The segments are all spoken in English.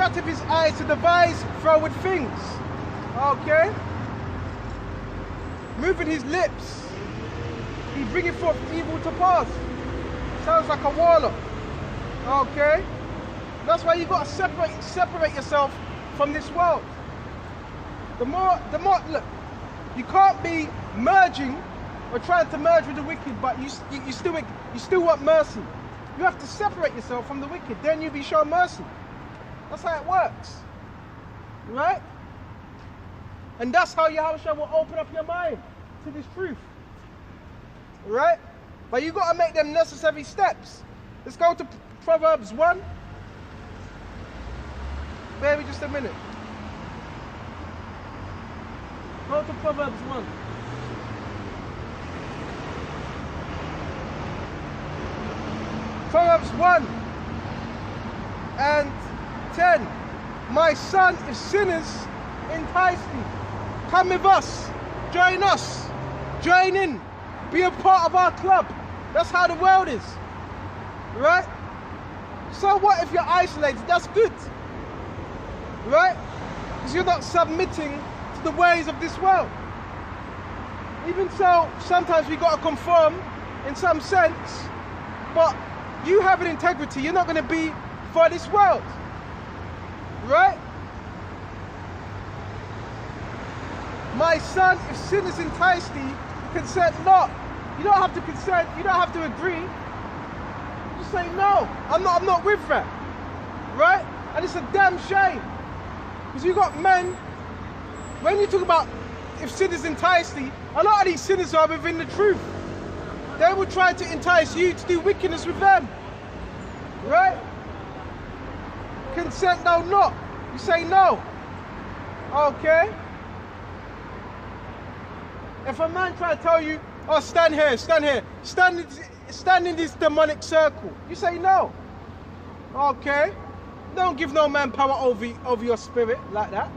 out of his eyes to devise froward things. Okay? Moving his lips, he bringeth forth evil to pass. Sounds like a warlock. Okay? That's why you got to separate yourself from this world. The more, look, you can't be merging or trying to merge with the wicked, but you still want mercy. You have to separate yourself from the wicked, then you'll be shown mercy. That's how it works. Right? And that's how Yahawashi will open up your mind to this truth. Right? But you got to make them necessary steps. Let's go to Proverbs 1. Bear with just a minute. Go to Proverbs 1. Proverbs 1 and 10. My son, if sinners entice thee, come with us, join in, be a part of our club. That's how the world is, right? So what if you're isolated? That's good, right? Because you're not submitting to the ways of this world. Even so, sometimes we got to conform in some sense, but you have an integrity. You're not going to be for this world, right? My son, if sinners entice thee, consent not. You don't have to consent. You don't have to agree. Just say no. I'm not with that, right? And it's a damn shame, because you got men. When you talk about if sinners entice thee, a lot of these sinners are within the truth. They will try to entice you to do wickedness with them, right? Consent thou not. You say no. Okay. If a man try to tell you, oh, stand here, stand in this demonic circle, you say no. Okay. Don't give no man power over your spirit like that.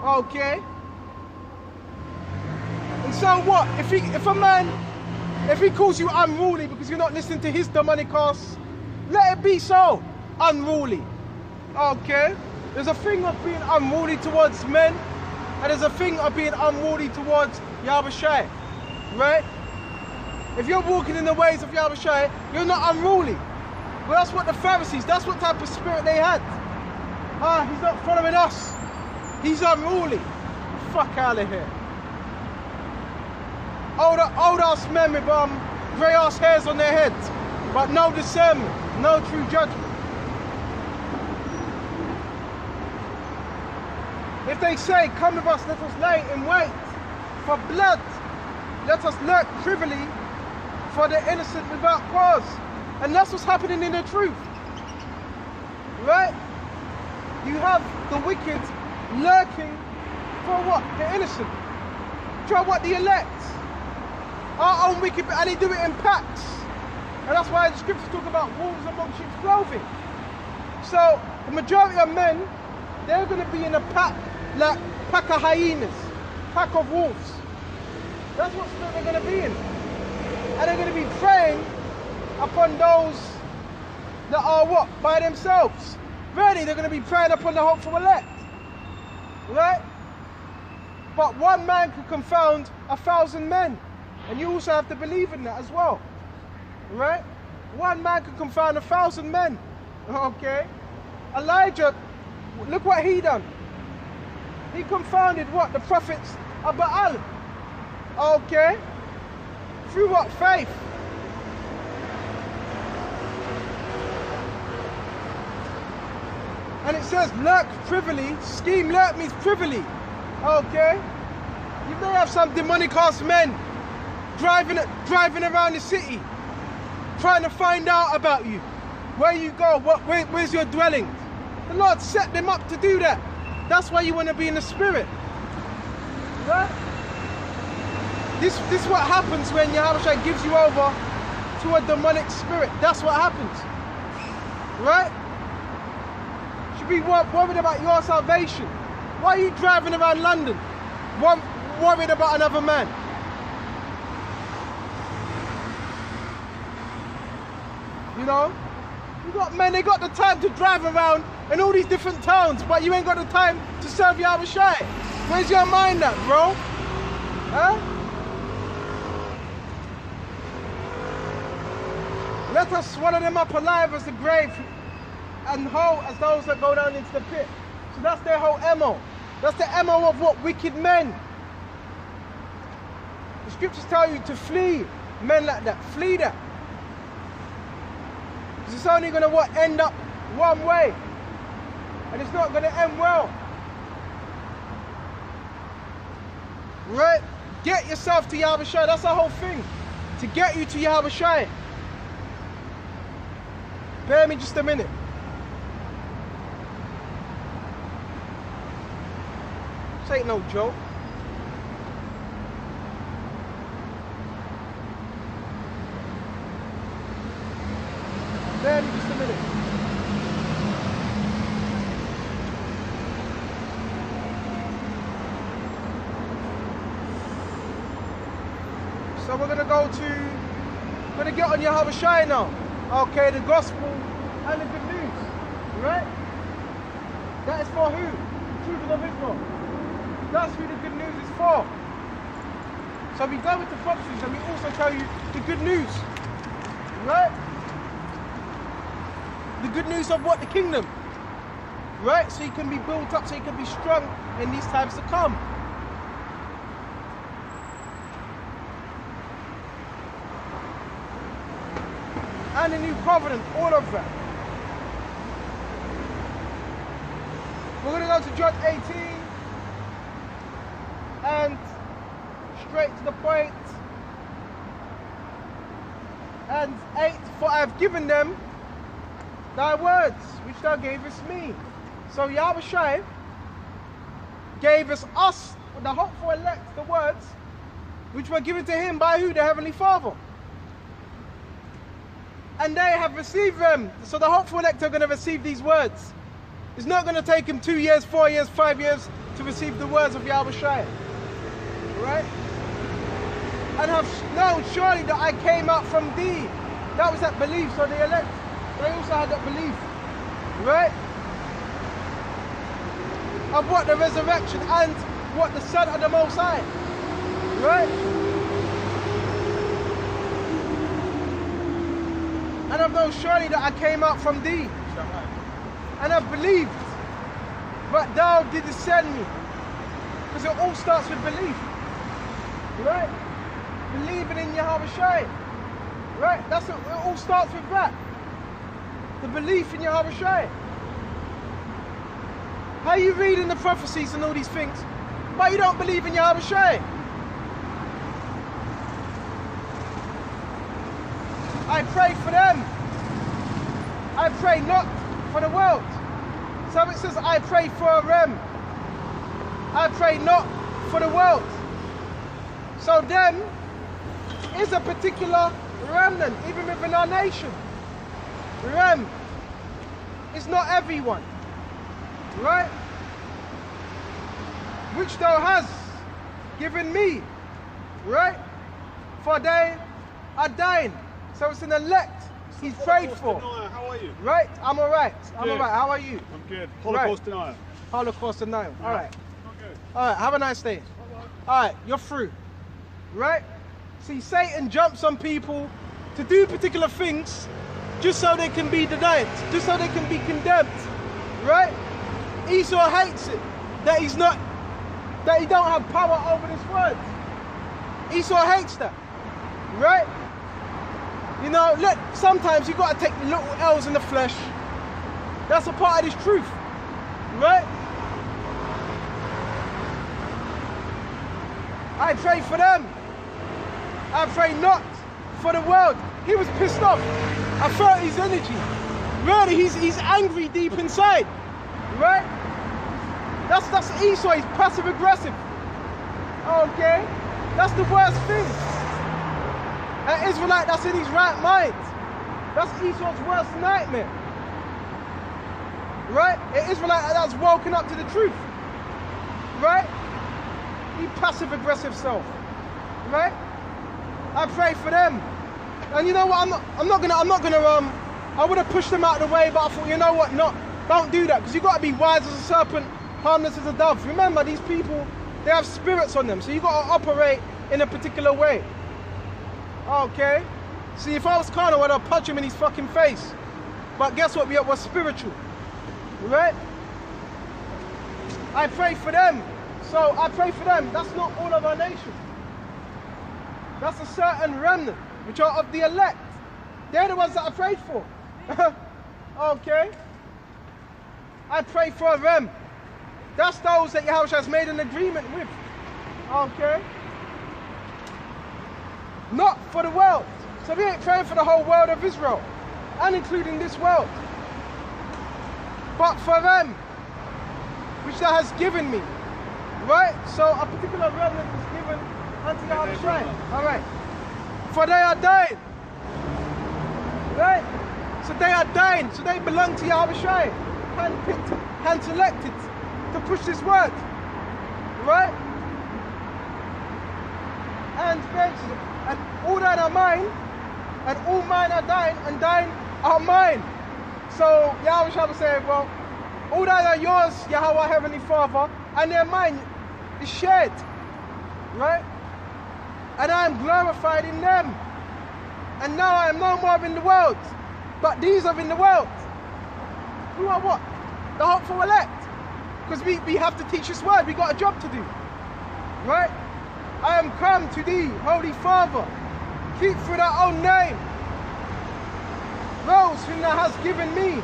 Okay. And so what? If he calls you unruly because you're not listening to his demonic cast, let it be so. Unruly. Okay. There's a thing of being unruly towards men, and there's a thing of being unruly towards Yahawashi, right? If you're walking in the ways of Yahawashi, you're not unruly. Well, that's what the Pharisees, that's what type of spirit they had. He's not following us. He's unruly. Fuck out of here. Old ass men with grey ass hairs on their heads, but no discernment, no true judgment. If they say, come with us, let us lay in wait for blood, let us lurk privily for the innocent without cause. And that's what's happening in the truth, right? You have the wicked lurking for what? The innocent. Try what? The elect. Our own wicked, and they do it in packs. And that's why the scriptures talk about wolves among sheep's clothing. So the majority of men, they're going to be in a pack, like pack of hyenas, pack of wolves. That's what they're going to be in. And they're going to be preying upon those that are what? By themselves. Really, they're going to be preying upon the hopeful elect. Right? But one man can confound 1,000 men. And you also have to believe in that as well. Right? One man can confound 1,000 men. Okay? Elijah, look what he done. He confounded what? The prophets of Baal. Okay? Through what? Faith. And it says lurk privily. Scheme lurk means privily. Okay? You may have some demonic ass men driving around the city, trying to find out about you, where you go, where's your dwelling. The Lord set them up to do that. That's why you want to be in the spirit. Right? This is what happens when Yahawashi gives you over to a demonic spirit. That's what happens. Right? You should be worried about your salvation. Why are you driving around London worried about another man? You know? You got men, they got the time to drive around in all these different towns, but you ain't got the time to serve Yahawashi. Where's your mind at, bro? Huh? Let us swallow them up alive as the grave and whole as those that go down into the pit. So that's their whole MO. That's the MO of what? Wicked men. The scriptures tell you to flee men like that. Flee that. Because it's only going to what? End up one way. And it's not going to end well. Right? Get yourself to Yahawashi. That's the whole thing. To get you to Yahawashi. Bear me just a minute. This ain't no joke. Bear me just a minute. So we're gonna get on Yahawashi now. Okay, the gospel and the good news, right? That is for who? The children of Israel. That's who the good news is for. So we go with the prophecies and we also tell you the good news, right? The good news of what? The kingdom, right? So you can be built up, so you can be strong in these times to come. And the new covenant, all of that. We're going to go to John 18 and straight to the point. And 8, for I have given them thy words, which thou gavest me. So Yahawashi gave us, the hopeful elect, the words, which were given to him by who? The Heavenly Father. And they have received them. So the hopeful elect are going to receive these words. It's not going to take them 2 years, 4 years, 5 years to receive the words of Yahawashi. Right? And have known surely that I came out from thee. That was that belief. So the elect, they also had that belief. Right? Of what? The resurrection and what? The Son of the Most High. Right? And I've known surely that I came out from thee. And I've believed. But thou didst send me. Because it all starts with belief. Right? Believing in Yahawashi. Right? It all starts with that. The belief in Yahawashi. How are you reading the prophecies and all these things, but you don't believe in Yahawashi? I pray for them. I pray not for the world. So it says, I pray for them. I pray not for the world. So them is a particular remnant, even within our nation. It's not everyone. Right? Which thou hast given me. Right? For they are dying. So it's an elect. He's prayed for. How are you? Right? I'm alright. I'm alright. How are you? I'm good. Holocaust denial. Holocaust denial. Yeah. Alright. Okay. Alright, have a nice day. Alright, you're through. Right? See, Satan jumps on people to do particular things just so they can be denied, just so they can be condemned. Right? Esau hates it that he don't have power over this word. Esau hates that. Right? You know, sometimes you got to take the little L's in the flesh. That's a part of this truth. Right? I pray for them. I pray not for the world. He was pissed off. I felt his energy. Really, he's angry deep inside. Right? That's Esau. He's passive aggressive. Okay? That's the worst thing. An Israelite that's in his right mind. That's Esau's worst nightmare. Right? An Israelite that's woken up to the truth. Right? He passive aggressive self. Right? I pray for them. And you know what? I would have pushed them out of the way, but I thought, you know what? Don't do that, because you've got to be wise as a serpent, harmless as a dove. Remember, these people, they have spirits on them, so you've got to operate in a particular way. Okay? See, if I was carnal, I'd punch him in his fucking face. But guess what? We're spiritual. Right? I pray for them. So I pray for them. That's not all of our nation. That's a certain remnant, which are of the elect. They're the ones that I prayed for. Okay? I pray for them. That's those that Yahawashi has made an agreement with. Okay? Not for the world. So we ain't praying for the whole world of Israel, and including this world. But for them, which thou hast given me. Right? So a particular remnant is given unto Yahawashi. Alright. For they are dying. Right? So they are dying. So they belong to Yahawashi. Hand-picked, hand-selected to push this word. Right? And all that are mine, and all mine are thine, and thine are mine. So Yahawashi was saying, well, all that are yours, Yahawah, Heavenly Father, and they're mine is shared. Right? And I am glorified in them. And now I am no more in the world, but these are in the world. Who are what? The hopeful elect. Because we have to teach this word. We got a job to do. Right? I am come to thee, Holy Father. Keep through thy own name those whom thou hast given me,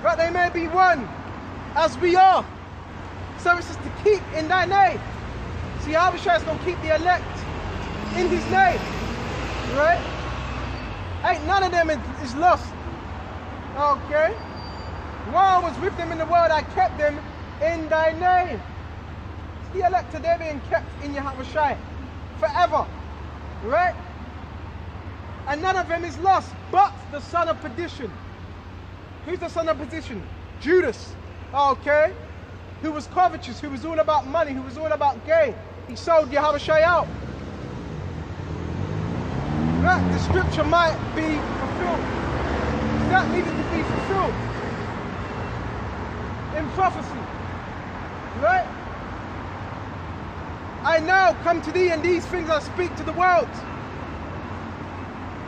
that they may be one as we are. So it says to keep in thy name. See, Yahawashi is going to keep the elect in his name. Right? Ain't none of them is lost. Okay? While I was with them in the world, I kept them in thy name. The elect are there being kept in Yahawashi forever. Right? And none of them is lost, but the son of perdition. Who's the son of perdition? Judas. Okay? Who was covetous, who was all about money, who was all about gain. He sold Yahawashi out. That the scripture might be fulfilled. That needed to be fulfilled in prophecy. Right? I now come to thee, and these things I speak to the world.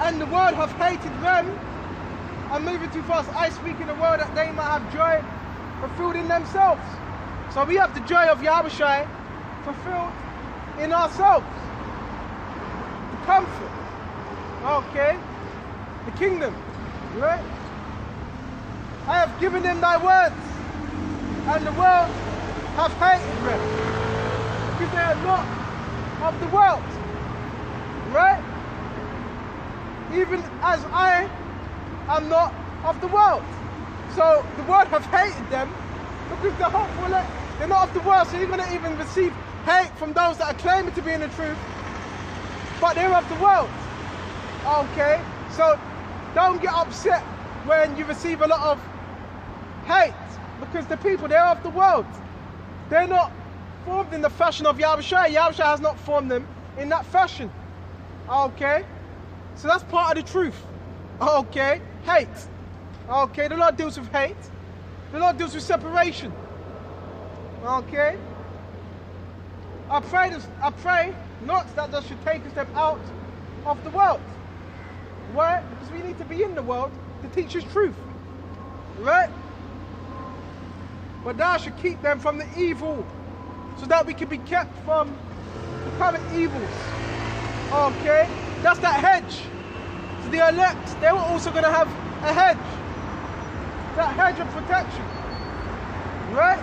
And the world hath hated them. I'm moving too fast. I speak in the world that they might have joy fulfilled in themselves. So we have the joy of Yahawashi fulfilled in ourselves. The comfort. Okay. The kingdom. Right? I have given them thy words, and the world hath hated them, because they are not of the world. Right? Even as I am not of the world. So the world have hated them because they're hopeful, they're not of the world, so you're going to even receive hate from those that are claiming to be in the truth, but they're of the world. Okay? So don't get upset when you receive a lot of hate, because the people, they're of the world. They're not formed in the fashion of Yahawashi. Yahawashi has not formed them in that fashion. Okay? So that's part of the truth. Okay? Hate. Okay? The Lord deals with hate. The Lord deals with separation. Okay? I pray not that thou should take us them out of the world. Why? Because we need to be in the world to teach His truth. Right? But thou should keep them from the evil, so that we can be kept from the current evils. Okay? That's that hedge. So the elect, they were also going to have a hedge. That hedge of protection. Right?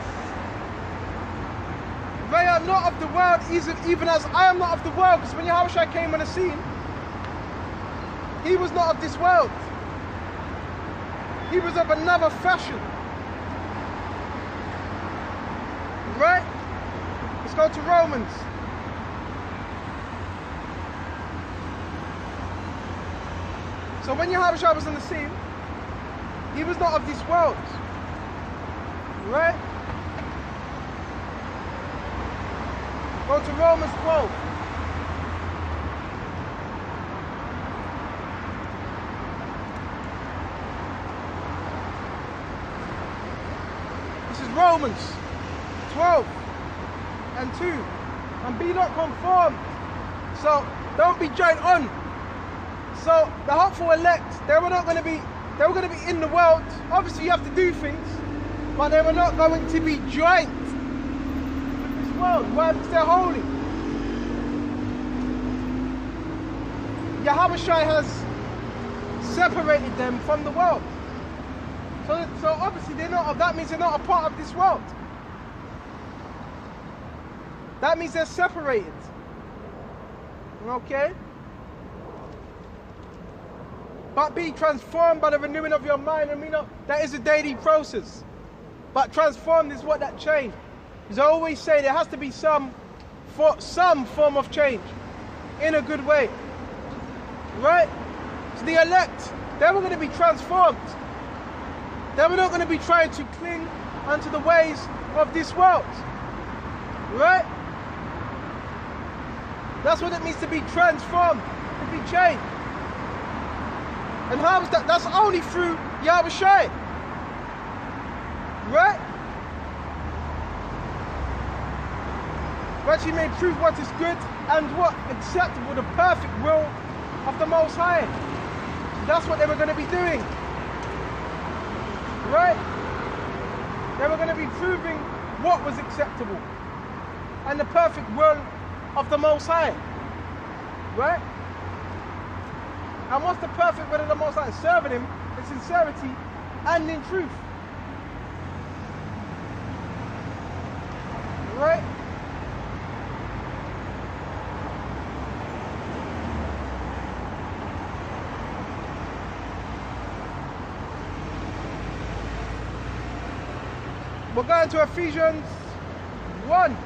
They are not of the world, even as I am not of the world. Because when Yahawashi came on the scene, He was not of this world. He was of another fashion. Right? Let's go to Romans. So when Yahawashi was on the scene, He was not of this world. Right? Go to Romans 12. Romans 12 and 2. And be not conformed. So don't be joined on. So the hopeful elect, they were going to be in the world. Obviously you have to do things, but they were not going to be joined with this world. Why? Because they're holy. Yahawashi has separated them from the world. So obviously they're not. That means they're not a part of this world. That means they're separated. Okay? But be transformed by the renewing of your mind. And that is a daily process. But transformed is what that change. As I always say, there has to be some form of change in a good way. Right? So the elect, they were going to be transformed. They were not going to be trying to cling unto the ways of this world. Right? That's what it means to be transformed, to be changed. And how is that? That's only through Yahawashi. Right? That He may prove what is good and what acceptable, the perfect will of the Most High. That's what they were going to be doing. Right? They were going to be proving what was acceptable and the perfect will of the Most High. Right? And what's the perfect will of the Most High? Serving Him in sincerity and in truth. Right? We're going to Ephesians 1.